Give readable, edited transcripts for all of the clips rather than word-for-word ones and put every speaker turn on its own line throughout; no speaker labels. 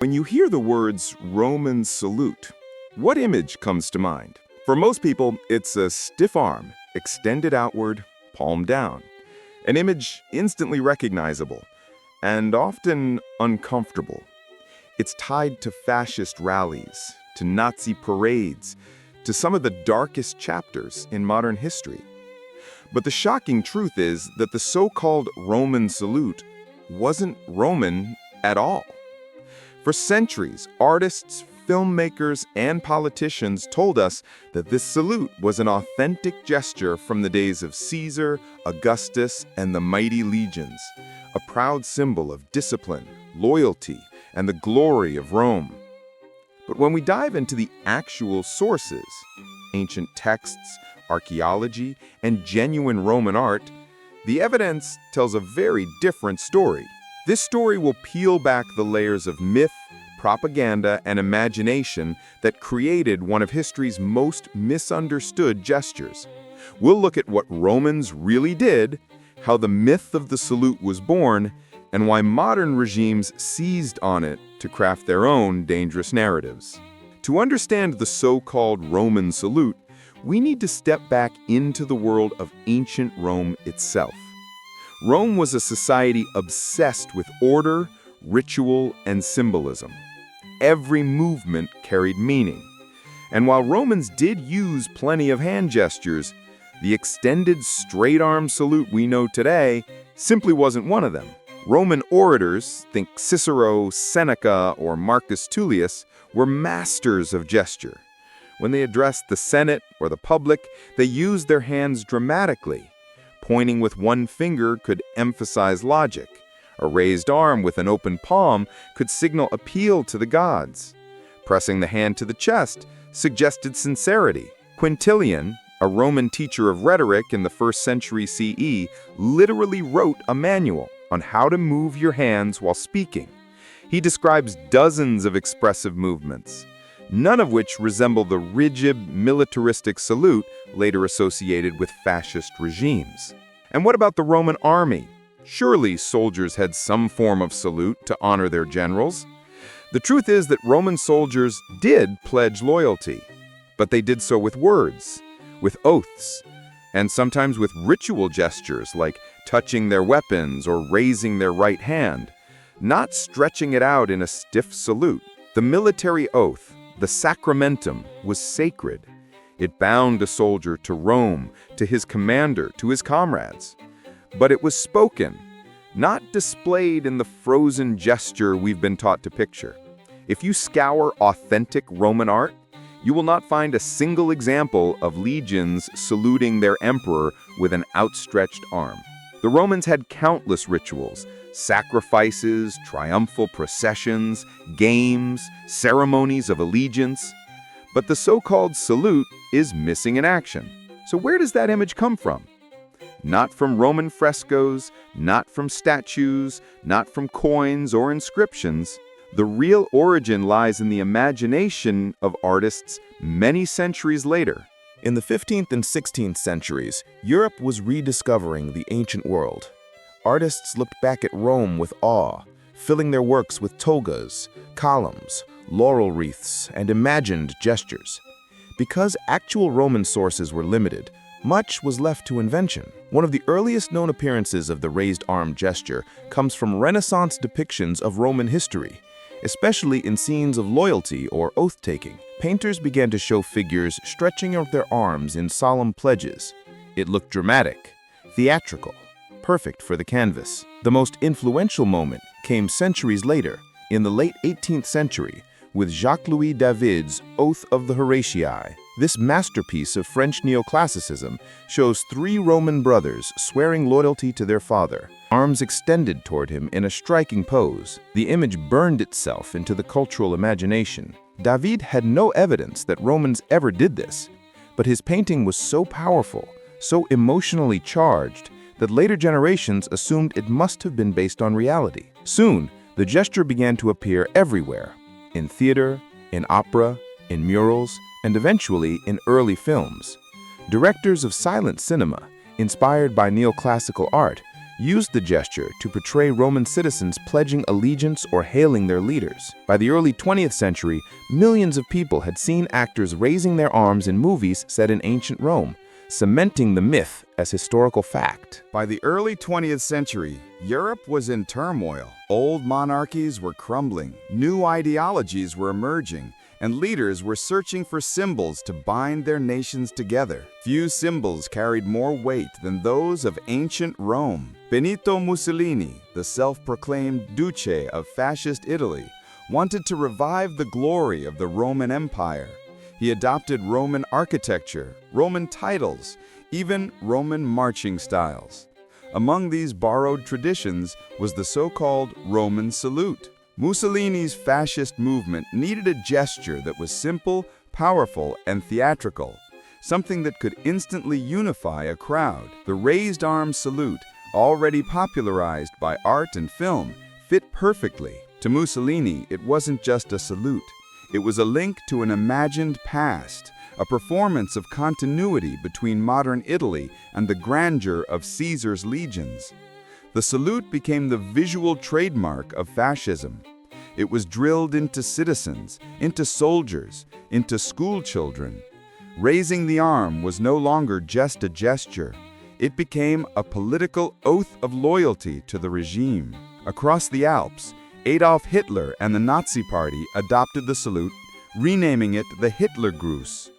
When you hear the words Roman salute, what image comes to mind? For most people, it's a stiff arm, extended outward, palm down. An image instantly recognizable and often uncomfortable. It's tied to fascist rallies, to Nazi parades, to some of the darkest chapters in modern history. But the shocking truth is that the so-called Roman salute wasn't Roman at all. For centuries, artists, filmmakers, and politicians told us that this salute was an authentic gesture from the days of Caesar, Augustus, and the mighty legions, a proud symbol of discipline, loyalty, and the glory of Rome. But when we dive into the actual sources, ancient texts, archaeology, and genuine Roman art, the evidence tells a very different story. This story will peel back the layers of myth, propaganda, and imagination that created one of history's most misunderstood gestures. We'll look at what Romans really did, how the myth of the salute was born, and why modern regimes seized on it to craft their own dangerous narratives. To understand the so-called Roman salute, we need to step back into the world of ancient Rome itself. Rome was a society obsessed with order, ritual, and symbolism. Every movement carried meaning. And while Romans did use plenty of hand gestures, the extended straight-arm salute we know today simply wasn't one of them. Roman orators, think Cicero, Seneca, or Marcus Tullius, were masters of gesture. When they addressed the Senate or the public, they used their hands dramatically. Pointing with one finger could emphasize logic. A raised arm with an open palm could signal appeal to the gods. Pressing the hand to the chest suggested sincerity. Quintilian, a Roman teacher of rhetoric in the 1st century CE, literally wrote a manual on how to move your hands while speaking. He describes dozens of expressive movements, none of which resemble the rigid, militaristic salute later associated with fascist regimes. And what about the Roman army? Surely soldiers had some form of salute to honor their generals. The truth is that Roman soldiers did pledge loyalty, but they did so with words, with oaths, and sometimes with ritual gestures like touching their weapons or raising their right hand, not stretching it out in a stiff salute. The military oath, the sacramentum, was sacred. It bound a soldier to Rome, to his commander, to his comrades. But it was spoken, not displayed in the frozen gesture we've been taught to picture. If you scour authentic Roman art, you will not find a single example of legions saluting their emperor with an outstretched arm. The Romans had countless rituals, sacrifices, triumphal processions, games, ceremonies of allegiance. But the so-called salute is missing in action. So where does that image come from? Not from Roman frescoes, not from statues, not from coins or inscriptions. The real origin lies in the imagination of artists many centuries later. In the 15th and 16th centuries, Europe was rediscovering the ancient world. Artists looked back at Rome with awe, filling their works with togas, columns, laurel wreaths, and imagined gestures. Because actual Roman sources were limited, much was left to invention. One of the earliest known appearances of the raised arm gesture comes from Renaissance depictions of Roman history, especially in scenes of loyalty or oath-taking. Painters began to show figures stretching out their arms in solemn pledges. It looked dramatic, theatrical, perfect for the canvas. The most influential moment came centuries later, in the late 18th century, with Jacques-Louis David's Oath of the Horatii. This masterpiece of French neoclassicism shows 3 Roman brothers swearing loyalty to their father, arms extended toward him in a striking pose. The image burned itself into the cultural imagination. David had no evidence that Romans ever did this, but his painting was so powerful, so emotionally charged, that later generations assumed it must have been based on reality. Soon, the gesture began to appear everywhere, in theater, in opera, in murals, and eventually in early films. Directors of silent cinema, inspired by neoclassical art,
used the gesture to portray Roman citizens pledging allegiance or hailing their leaders. By the early 20th century, millions of people had seen actors raising their arms in movies set in ancient Rome, cementing the myth as historical fact.
By the early 20th century, Europe was in turmoil. Old monarchies were crumbling, new ideologies were emerging, and leaders were searching for symbols to bind their nations together. Few symbols carried more weight than those of ancient Rome. Benito Mussolini, the self-proclaimed Duce of Fascist Italy, wanted to revive the glory of the Roman Empire. He adopted Roman architecture, Roman titles, even Roman marching styles. Among these borrowed traditions was the so-called Roman salute. Mussolini's fascist movement needed a gesture that was simple, powerful, and theatrical, something that could instantly unify a crowd. The raised arm salute, already popularized by art and film, fit perfectly. To Mussolini, it wasn't just a salute. It was a link to an imagined past, a performance of continuity between modern Italy and the grandeur of Caesar's legions. The salute became the visual trademark of fascism. It was drilled into citizens, into soldiers, into school children. Raising the arm was no longer just a gesture. It became a political oath of loyalty to the regime. Across the Alps, Adolf Hitler and the Nazi Party adopted the salute, renaming it the Hitlergruß.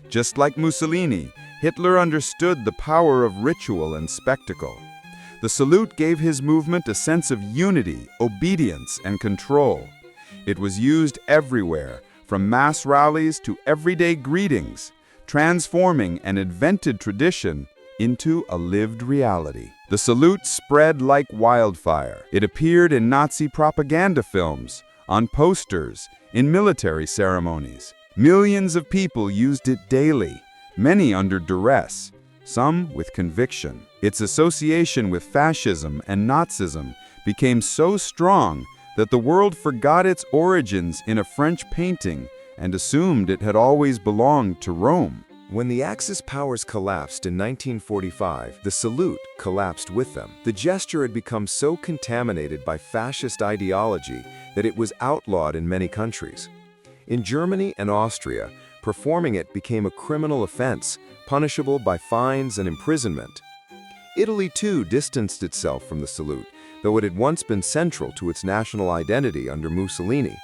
Just like Mussolini, Hitler understood the power of ritual and spectacle. The salute gave his movement a sense of unity, obedience, and control. It was used everywhere, from mass rallies to everyday greetings, transforming an invented tradition into a lived reality. The salute spread like wildfire. It appeared in Nazi propaganda films, on posters, in military ceremonies. Millions of people used it daily, many under duress, some with conviction. Its association with fascism and Nazism became so strong that the world forgot its origins in a French painting and assumed it had always belonged to Rome.
When the Axis powers collapsed in 1945, the salute collapsed with them. The gesture had become so contaminated by fascist ideology that it was outlawed in many countries. In Germany and Austria, performing it became a criminal offense, punishable by fines and imprisonment. Italy, too, distanced itself from the salute, though it had once been central to its national identity under Mussolini.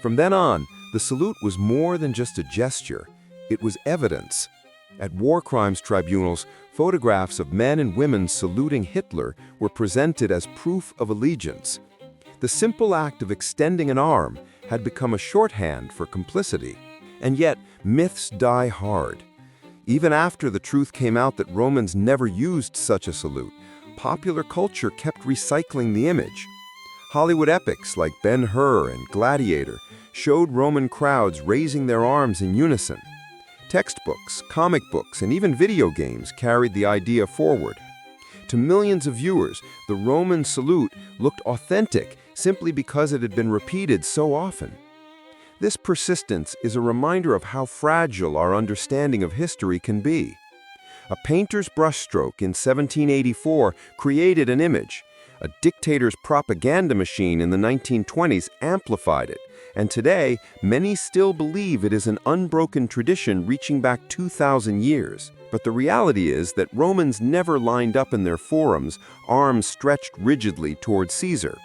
From then on, the salute was more than just a gesture. It was evidence. At war crimes tribunals, photographs of men and women saluting Hitler were presented as proof of allegiance. The simple act of extending an arm had become a shorthand for complicity. And yet, myths die hard. Even after the truth came out that Romans never used such a salute, popular culture kept recycling the image. Hollywood epics like Ben-Hur and Gladiator showed Roman crowds raising their arms in unison. Textbooks, comic books, and even video games carried the idea forward. To millions of viewers, the Roman salute looked authentic simply because it had been repeated so often. This persistence is a reminder of how fragile our understanding of history can be. A painter's brushstroke in 1784 created an image. A dictator's propaganda machine in the 1920s amplified it, and today, many still believe it is an unbroken tradition reaching back 2,000 years. But the reality is that Romans never lined up in their forums, arms stretched rigidly toward Caesar.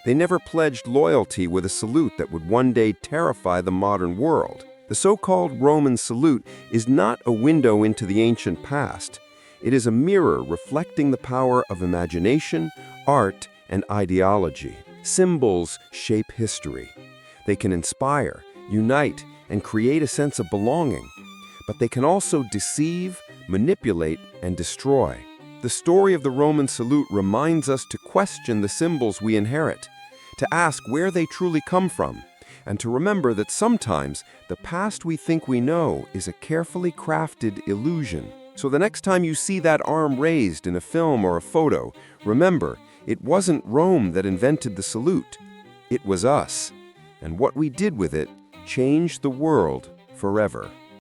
They never pledged loyalty with a salute that would one day terrify the modern world. The so-called Roman salute is not a window into the ancient past. It is a mirror reflecting the power of imagination, art, and ideology. Symbols shape history. They can inspire, unite, and create a sense of belonging. But they can also deceive, manipulate, and destroy. The story of the Roman salute reminds us to question the symbols we inherit, to ask where they truly come from, and to remember that sometimes the past we think we know is a carefully crafted illusion. So the next time you see that arm raised in a film or a photo, remember, it wasn't Rome that invented the salute. It was us. And what we did with it changed the world forever.